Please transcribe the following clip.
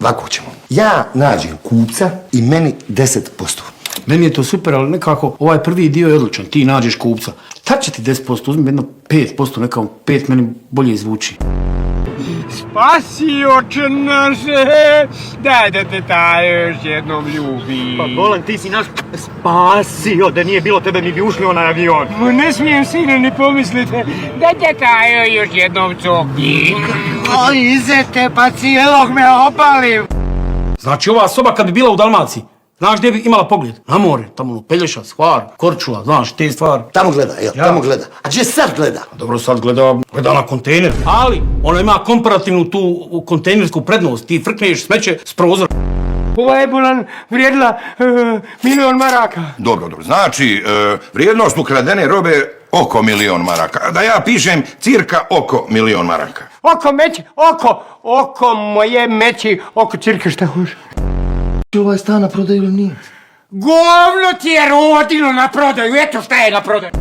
Ovako ćemo. Ja nađem kupca i meni 10%. Meni je to super, ali nekako ovaj prvi dio je odličan. Ti nađeš kupca. Tad će ti 10%, uzmi jedno 5%, neka 5 meni bolje zvuči. Spasi oče naše, daj da te taj još jednom ljubi. Pa bolan, ti si nas spasio, da nije bilo tebe mi bi ušli u onaj avion. Ne smijem sine ni pomislite, da te taj još jednom cokni. O, izete, pa cijelog me opalim. Znači ova soba kad bi bila u Dalmaciji, znaš gdje bi imala pogled? Na more, tamo Pelješac, Hvar, Korčula, znaš te stvari. Tamo gleda, jel? Tamo gleda. A gdje sad gleda? Dobro, sad gleda na kontejner. Ali, ona ima komparativnu tu kontejnersku prednost. Ti frkneš smeće s prozora. Ova je bolan vrijedila 1.000.000 maraka. Dobro. Znači, vrijednost ukradene robe oko 1.000.000 maraka. Da ja pišem cirka oko 1.000.000 maraka. Oko meći, oko moje meći, oko cirka šta hoće. Ovaj stan na prodaju ili nije? Govno ti je rodilo na prodaju, eto šta je na prodaju.